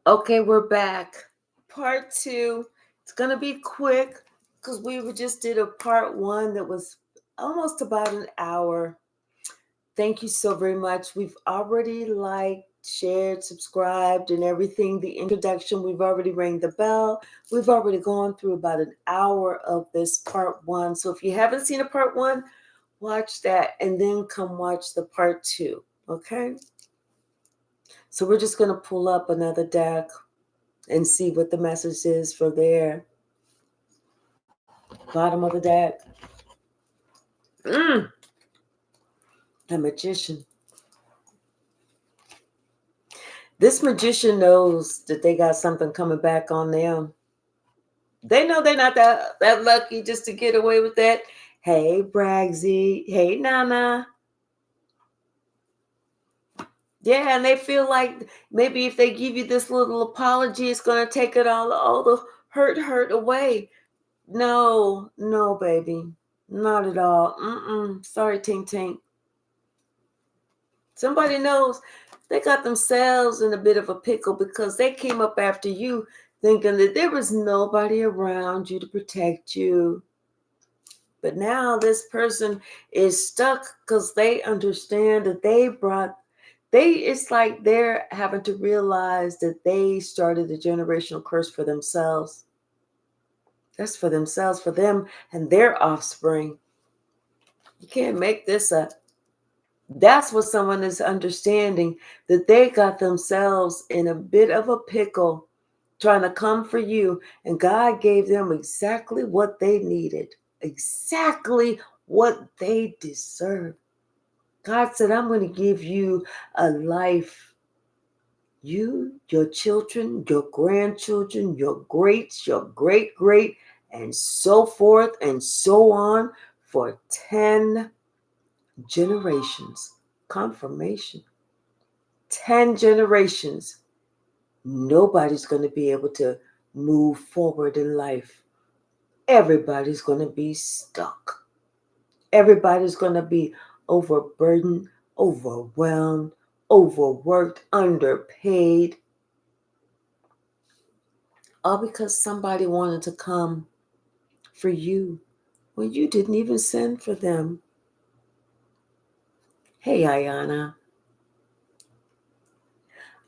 Okay, we're back. Part two. It's gonna be quick because just did a part one that was almost about an hour. Thank you so very much. We've already liked, shared, subscribed, and everything. The introduction, we've already rang the bell. We've already gone through about an hour of this part one. So if you haven't seen a part one, watch that and then come watch the part two. Okay? So we're just gonna pull up another deck and see what the message is for there. Bottom of the deck. Mm, the magician. This magician knows that they got something coming back on them. They know they're not that lucky just to get away with that. Hey, Bragsy. Hey, Nana. Yeah, and they feel like maybe if they give you this little apology, it's going to take it all the hurt away. No, no, baby. Not at all. Sorry, Tink Tink. Somebody knows they got themselves in a bit of a pickle because they came up after you thinking that there was nobody around you to protect you. But now this person is stuck because they understand that it's like they're having to realize that they started a generational curse for themselves. That's for themselves, for them and their offspring. You can't make this up. That's what someone is understanding, that they got themselves in a bit of a pickle trying to come for you, and God gave them exactly what they needed, exactly what they deserve. God said, I'm going to give you a life. You, your children, your grandchildren, your greats, your great great, and so forth and so on for 10 generations. Confirmation. 10 generations. Nobody's going to be able to move forward in life. Everybody's going to be stuck. Everybody's going to be overburdened, overwhelmed, overworked, underpaid, all because somebody wanted to come for you when you didn't even send for them. Hey, Ayana.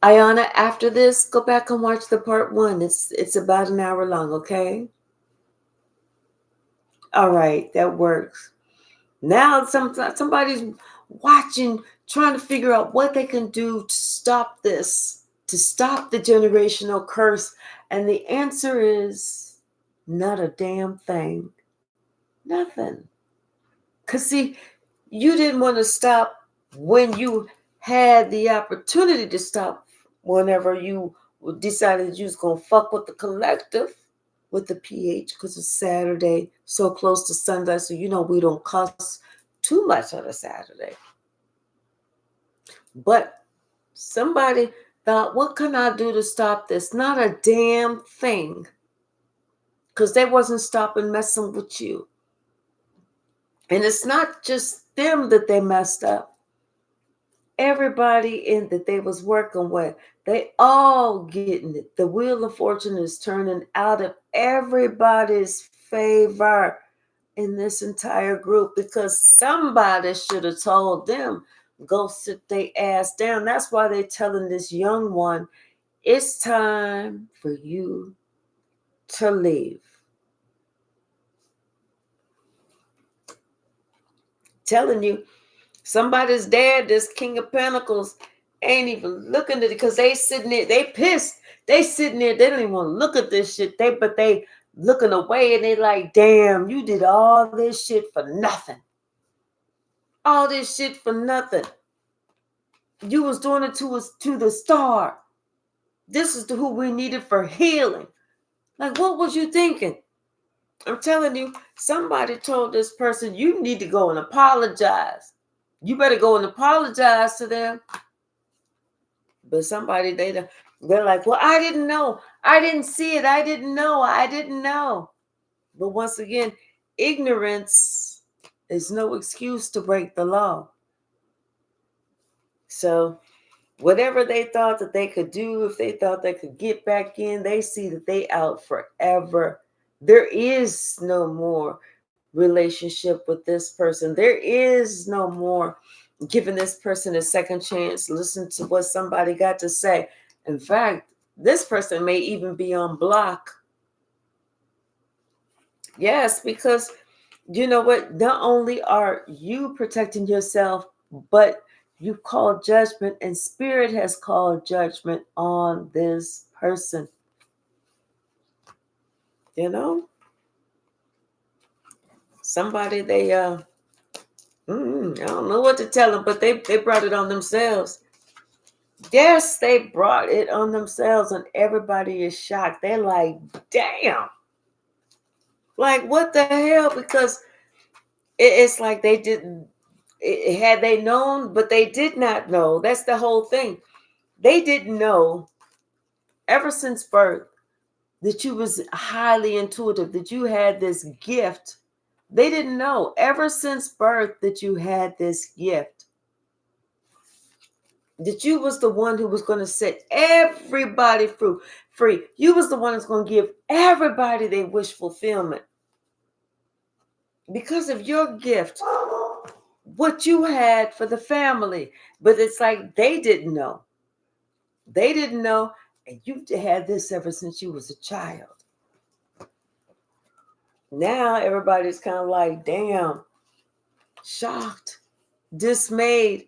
Ayana, after this, go back and watch the part one. It's about an hour long, okay? All right, that works. Now somebody's watching, trying to figure out what they can do to stop this, to stop the generational curse. And the answer is not a damn thing. Nothing. Because, see, you didn't want to stop when you had the opportunity to stop whenever you decided you was going to fuck with the collective, with the PH, because it's Saturday, so close to Sunday, so you know we don't cuss too much on a Saturday. But somebody thought, what can I do to stop this? Not a damn thing. Because they wasn't stopping messing with you. And it's not just them that they messed up. Everybody in that they was working with, they all getting it. The wheel of fortune is turning out of everybody's favor in this entire group because somebody should have told them, go sit their ass down. That's why they're telling this young one, it's time for you to leave. Telling you, somebody's dad, this King of Pentacles, ain't even looking at it because they sitting there, they pissed. They sitting there, they don't even want to look at this shit. But they looking away and they like, damn, you did all this shit for nothing. All this shit for nothing. You was doing it to us, to the star. This is who we needed for healing. Like, what was you thinking? I'm telling you, somebody told this person, you need to go and apologize. You better go and apologize to them. But somebody, they're like, well, I didn't know. I didn't see it. I didn't know. I didn't know. But once again, ignorance is no excuse to break the law. So Whatever they thought that they could do, if they thought they could get back in, they see that they out forever. There is no more relationship with this person. There is no more giving this person a second chance. Listen to what somebody got to say. In fact, this person may even be on block. Yes, because you know what? Not only are you protecting yourself, but you call judgment, and spirit has called judgment on this person. You know, somebody I don't know what to tell them, but they brought it on themselves. Yes, they brought it on themselves, and everybody is shocked. They're like, damn. Like, what the hell? Because it's like they didn't, had they known, but they did not know. That's the whole thing. They didn't know ever since birth that you was highly intuitive, that you had this gift. They didn't know ever since birth that you had this gift. That you was the one who was going to set everybody free. You was the one that's going to give everybody their wish fulfillment. Because of your gift, what you had for the family. But it's like they didn't know. They didn't know, and you had this ever since you was a child. Now everybody's kind of like, damn, shocked, dismayed.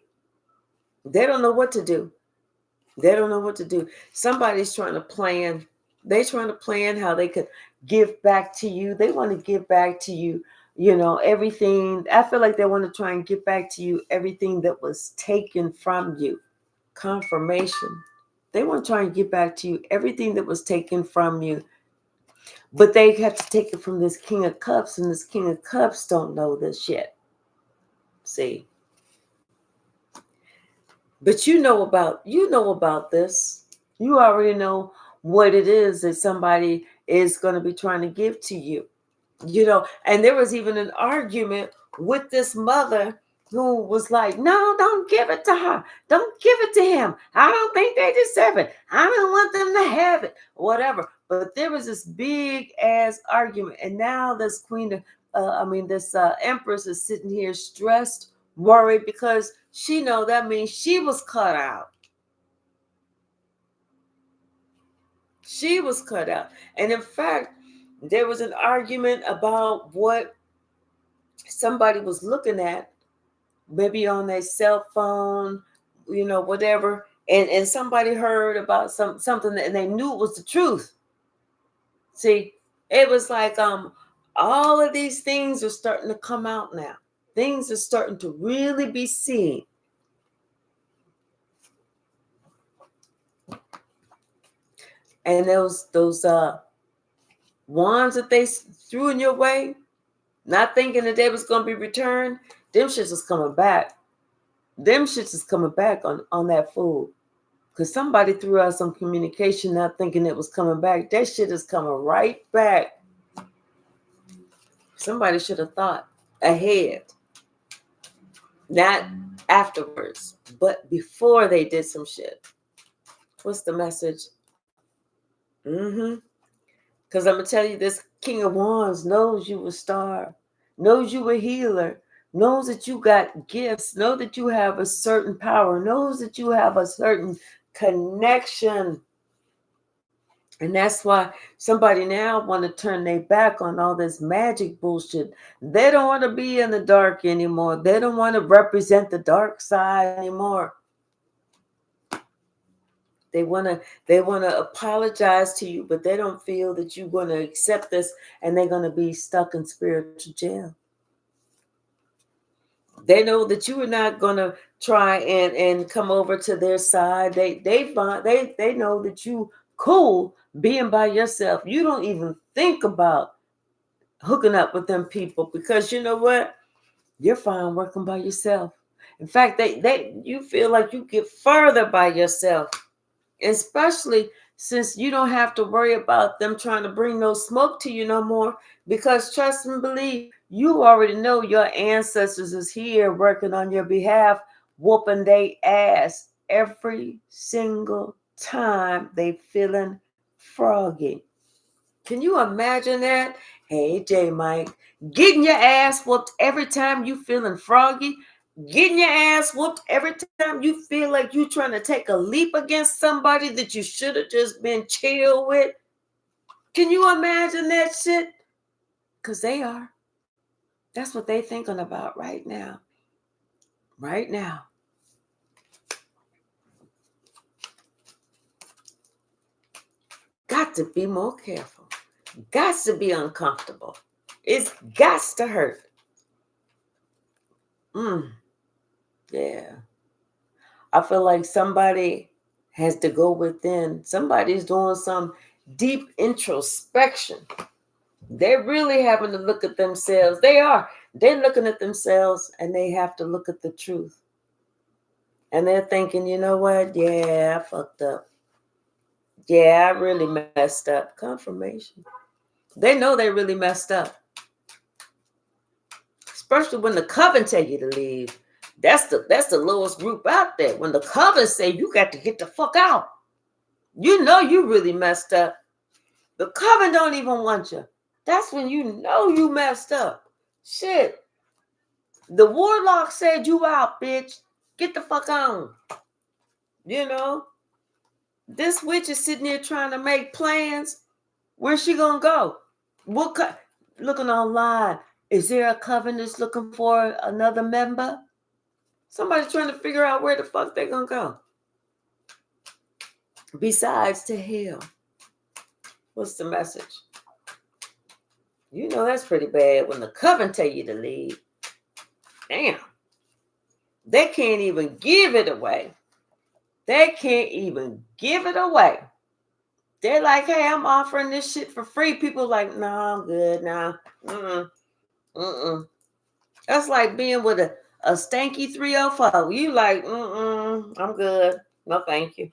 They don't know what to do. They don't know what to do. Somebody's trying to plan. They're trying to plan how they could give back to you. They want to give back to you, everything. I feel like they want to try and get back to you everything that was taken from you. Confirmation. They want to try and get back to you everything that was taken from you. But they have to take it from this King of Cups, and this King of Cups don't know this yet. See? But you know about this. You already know what it is that somebody is going to be trying to give to you. And there was even an argument with this mother who was like, no, don't give it to her. Don't give it to him. I don't think they deserve it. I don't want them to have it. Whatever. But there was this big ass argument. And now this empress is sitting here stressed, worried, because she know that means she was cut out. She was cut out. And in fact, there was an argument about what somebody was looking at, maybe on their cell phone, whatever. And somebody heard about something and they knew it was the truth. See, it was like all of these things are starting to come out now. Things are starting to really be seen. And those wands that they threw in your way, not thinking that they was going to be returned, them shits is coming back. Them shits is coming back on that food. Because somebody threw out some communication not thinking it was coming back. That shit is coming right back. Somebody should have thought ahead. Not afterwards, but before they did some shit. What's the message? Because I'm going to tell you, this King of Wands knows you a star, knows you a healer, knows that you got gifts, know that you have a certain power, knows that you have a certain connection. And that's why somebody now want to turn their back on all this magic bullshit. They don't want to be in the dark anymore. They don't want to represent the dark side anymore. They want to apologize to you, but they don't feel that you're going to accept this, and they're going to be stuck in spiritual jail. They know that you are not going to try and come over to their side. They know that you cool being by yourself. You don't even think about hooking up with them people, because you know what? You're fine working by yourself. In fact, you feel like you get further by yourself. Especially since you don't have to worry about them trying to bring no smoke to you no more, because trust and believe, you already know your ancestors is here working on your behalf, whooping they ass. every single time they feeling froggy. Can you imagine that? Hey, J Mike, getting your ass whooped every time you feeling froggy, getting your ass whooped every time you feel like you're trying to take a leap against somebody that you should have just been chill with. Can you imagine that shit? Because they are. That's what they thinking about right now. Right now. Got to be more careful. Got to be uncomfortable. It's got to hurt. Yeah. I feel like somebody has to go within. Somebody's doing some deep introspection. They're really having to look at themselves. They are. They're looking at themselves and they have to look at the truth. And they're thinking, you know what? Yeah, I fucked up. Yeah, I really messed up. Confirmation. They know they really messed up. Especially when the Coven tell you to leave. That's the lowest group out there. When the Coven say you got to get the fuck out. You know you really messed up. The Coven don't even want you. That's when you know you messed up. Shit. The warlock said you out, bitch. Get the fuck on. You know? This witch is sitting here trying to make plans. Where's she gonna go? Looking online. Is there a Coven that's looking for another member? Somebody's trying to figure out where the fuck they're gonna go. Besides to hell. What's the message? You know that's pretty bad when the Coven tell you to leave. Damn. They can't even give it away. They can't even give it away. They're like, hey, I'm offering this shit for free. People like, no, I'm good now. That's like being with a stanky 304. You like, I'm good. No, thank you.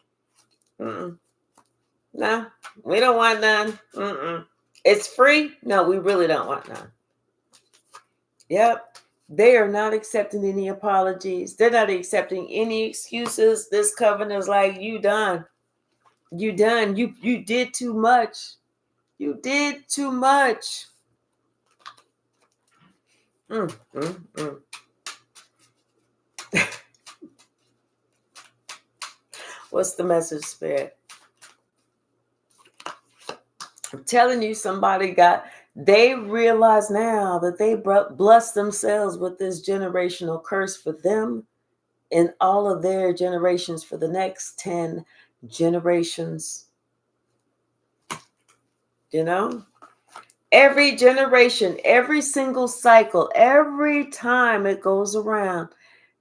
No, we don't want none. It's free. No, we really don't want none. Yep. They are not accepting any apologies. They're not accepting any excuses. This Coven is like, you done. You done. You did too much. You did too much. What's the message, Spirit? I'm telling you, they realize now that they blessed themselves with this generational curse for them and all of their generations for the next 10 generations. You know? Every generation, every single cycle, every time it goes around,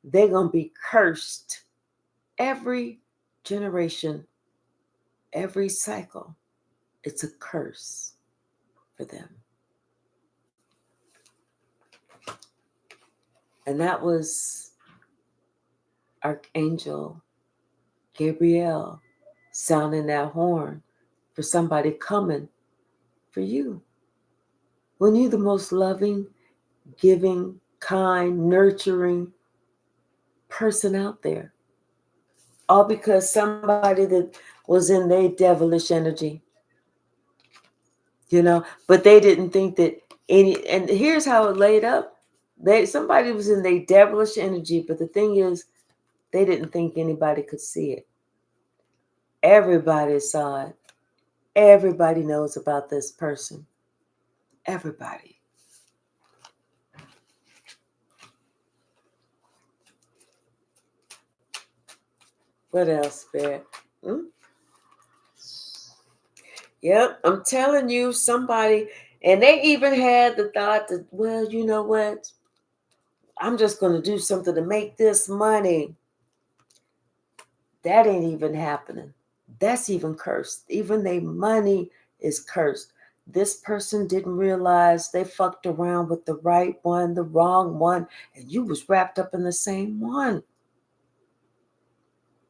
they're going to be cursed. Every generation, every cycle, it's a curse for them. And that was Archangel Gabriel sounding that horn for somebody coming for you. When you're the most loving, giving, kind, nurturing person out there. All because somebody that was in their devilish energy. You know, but they didn't think that and here's how it laid up. Somebody was in their devilish energy, but the thing is, they didn't think anybody could see it. Everybody saw it. Everybody knows about this person. Everybody. What else, Spirit? Yep, I'm telling you, somebody, and they even had the thought that, well, you know what? I'm just going to do something to make this money. That ain't even happening. That's even cursed. Even their money is cursed. This person didn't realize they fucked around with the right one, the wrong one, and you was wrapped up in the same one.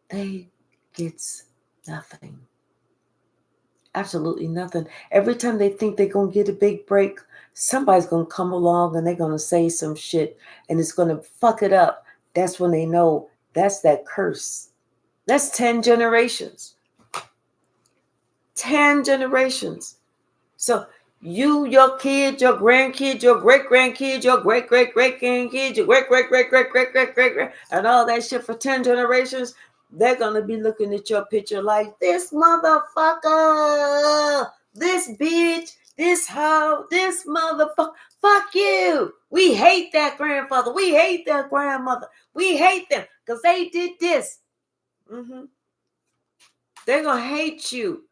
They gets nothing. Absolutely nothing. Every time they think they're going to get a big break, somebody's going to come along and they're going to say some shit and it's going to fuck it up. That's when they know that's that curse. That's 10 generations. 10 generations. So you, your kids, your grandkids, your great-grandkids, your great-great-great-grandkids, your great-great-great-great-great-great-great, and all that shit for 10 generations, they're going to be looking at your picture like, this motherfucker, this bitch, this hoe, this motherfucker, fuck you. We hate that grandfather. We hate that grandmother. We hate them because they did this. They're going to hate you.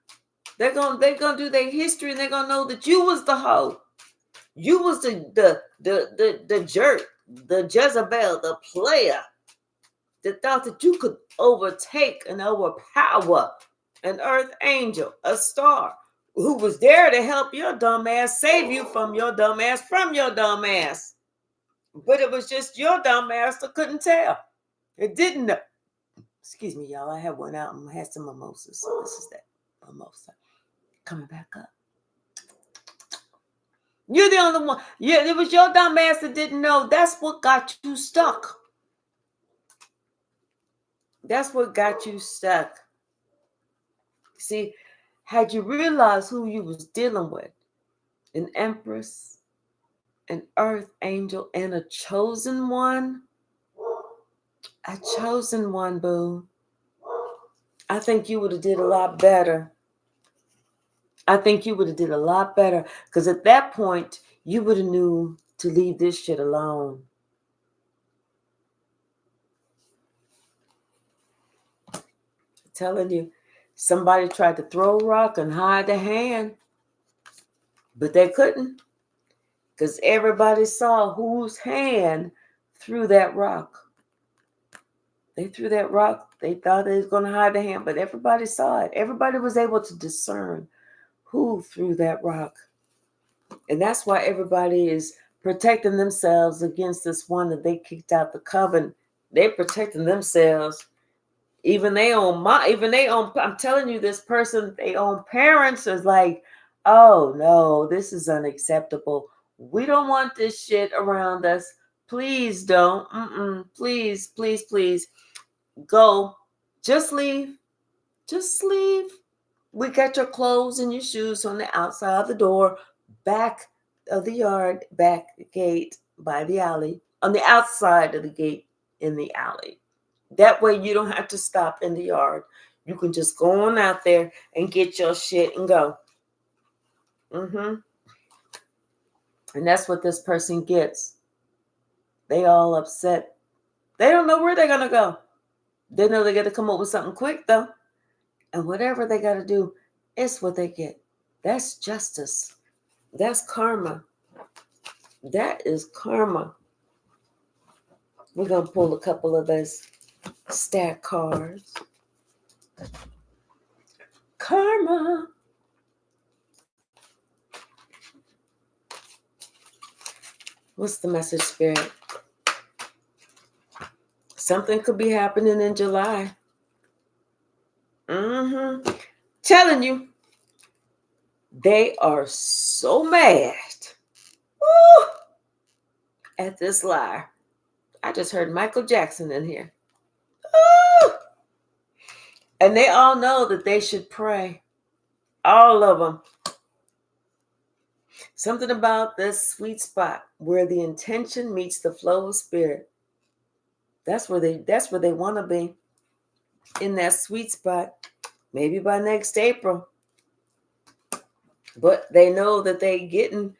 They're gonna do their history, and they're gonna know that you was the hoe. You was the jerk, the Jezebel, the player that thought that you could overtake and overpower an earth angel, a star, who was there to help your dumb ass, save you from your dumb ass, But it was just your dumb ass that couldn't tell. It didn't know. Excuse me, y'all. I had one out and had some mimosas. So this is that mimosa. Coming back up. You're the only one. Yeah, it was your dumb ass that didn't know. That's what got you stuck. That's what got you stuck. See, had you realized who you was dealing with, an empress, an earth angel, and a chosen one, boo, I think you would have did a lot better. Because at that point, you would have knew to leave this shit alone. I'm telling you, somebody tried to throw a rock and hide the hand, but they couldn't, because everybody saw whose hand threw that rock. They threw that rock. They thought they was going to hide the hand, but everybody saw it. Everybody was able to discern who threw that rock. And that's why everybody is protecting themselves against this one that they kicked out the coven. They're protecting themselves. I'm telling you, this person, their own parents is like, oh no, this is unacceptable. We don't want this shit around us. Please don't. Please, please, please. Go. Just leave. Just leave. We got your clothes and your shoes on the outside of the door, back of the yard, back gate by the alley, on the outside of the gate in the alley. That way you don't have to stop in the yard. You can just go on out there and get your shit and go. And that's what this person gets. They all upset. They don't know where they're going to go. They know they got to come up with something quick, though. And whatever they got to do, it's what they get. That's justice. That's karma. That is karma. We're going to pull a couple of those stack cards. Karma. What's the message, Spirit? Something could be happening in July. Telling you, they are so mad at this lie. I just heard Michael Jackson in here. And they all know that they should pray. All of them. Something about this sweet spot where the intention meets the flow of spirit. That's where they want to be. In that sweet spot. Maybe by next April. But they know that they're getting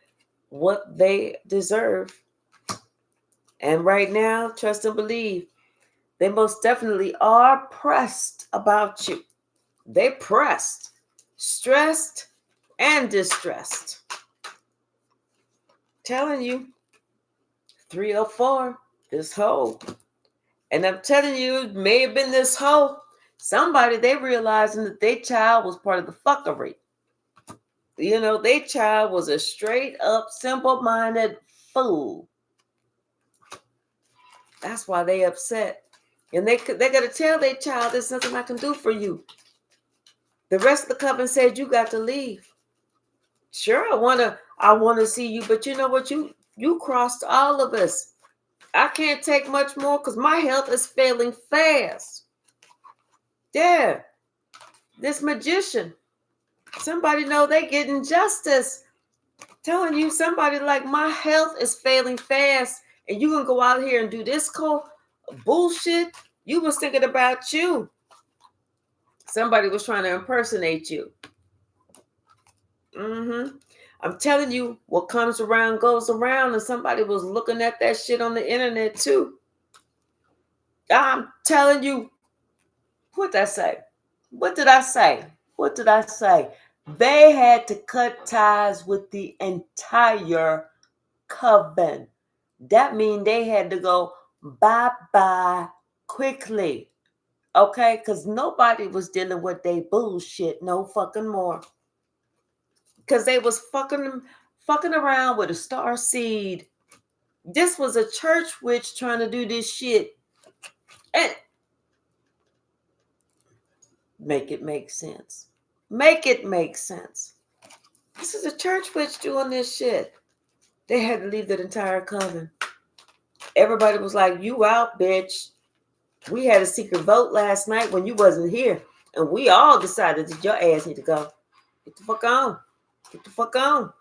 what they deserve. And right now, trust and believe, they most definitely are pressed about you. They're pressed, stressed, and distressed. Telling you, 304, this hoe. And I'm telling you, it may have been this hoe. Somebody, they realizing that their child was part of the fuckery. You know, their child was a straight up, simple-minded fool. That's why they upset. And they got to tell their child, there's nothing I can do for you. The rest of the coven said, you got to leave. Sure, I want to see you, but you know what? You crossed all of us. I can't take much more because my health is failing fast. Yeah, this magician. Somebody know they getting justice. Telling you somebody like my health is failing fast, and you gonna go out here and do this bullshit. You was thinking about you. Somebody was trying to impersonate you. I'm telling you, what comes around goes around, and somebody was looking at that shit on the internet too. I'm telling you, what did I say? What did I say? What did I say? They had to cut ties with the entire Coven. That means they had to go bye-bye quickly. Okay? Because nobody was dealing with their bullshit no fucking more. Because they was fucking around with a star seed. This was a church witch trying to do this shit. And make it make sense. Make it make sense. This is a church witch doing this shit. They had to leave that entire coven. Everybody was like, you out, bitch. We had a secret vote last night when you wasn't here. And we all decided that your ass need to go. Get the fuck on. Get the fuck on.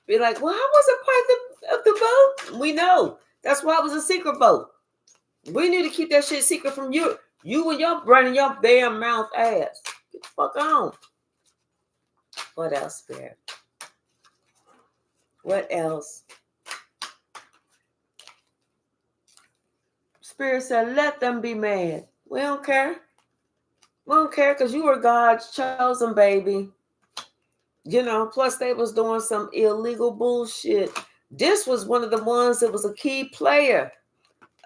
Be like, well, I wasn't part of the vote. We know. That's why it was a secret vote. We need to keep that shit secret from you. You and your running your damn mouth ass. Get the fuck on. What else, Spirit? What else? Spirit said, let them be mad. We don't care. We don't care because you were God's chosen baby. You know, plus they was doing some illegal bullshit. This was one of the ones that was a key player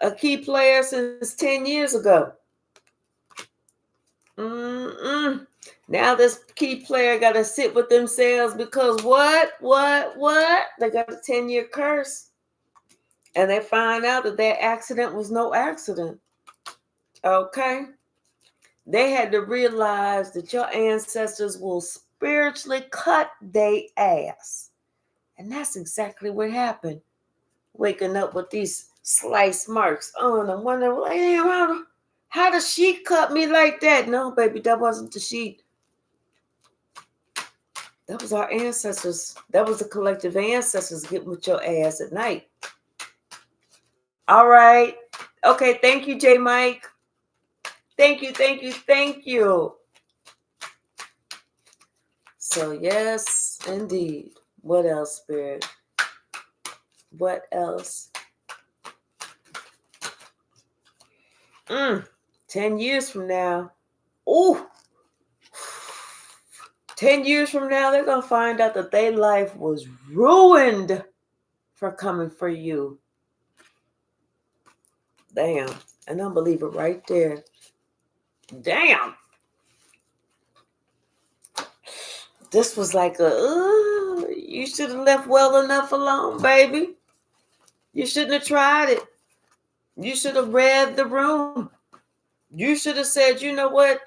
since 10 years ago. Now this key player got to sit with themselves because what? They got a 10-year curse. And they find out that their accident was no accident. Okay? They had to realize that your ancestors will spiritually cut their ass. And that's exactly what happened. Waking up with these slice marks on them. Wondering, like, damn, how the sheet cut me like that? No, baby, that wasn't the sheet. That was our ancestors. That was the collective ancestors getting with your ass at night. All right. Okay, thank you, J. Mike. Thank you. So, yes, indeed. What else, Spirit? What else? 10 years from now. Ooh. 10 years from now, they're going to find out that their life was ruined for coming for you. Damn. An unbeliever right there. Damn. This was like you should have left well enough alone, baby. You shouldn't have tried it. You should have read the room. You should have said, you know what?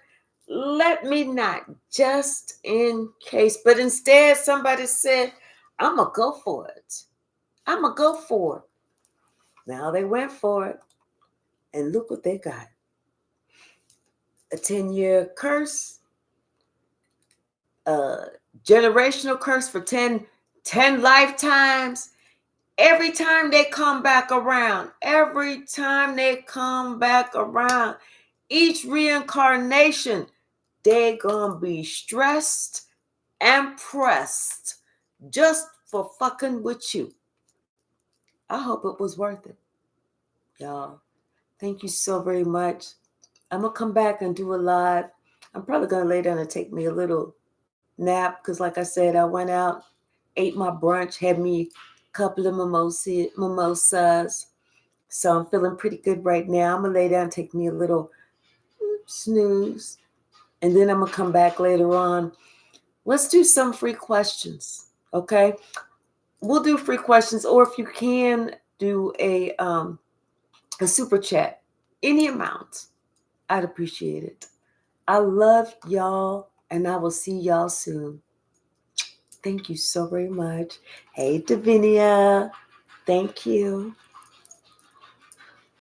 Let me not, just in case. But instead, somebody said, I'm going to go for it. I'm going to go for it. Now they went for it. And look what they got. A 10-year curse. A generational curse for 10 lifetimes. Every time they come back around. Each reincarnation, they're going to be stressed and pressed just for fucking with you. I hope it was worth it. Y'all, thank you so very much. I'm going to come back and do a live. I'm probably going to lay down and take me a little nap because, like I said, I went out, ate my brunch, had me a couple of mimosas. So I'm feeling pretty good right now. I'm going to lay down and take me a little snooze. And then I'm going to come back later on. Let's do some free questions, okay? We'll do free questions, or if you can, do a super chat. Any amount. I'd appreciate it. I love y'all, and I will see y'all soon. Thank you so very much. Hey, Davinia. Thank you.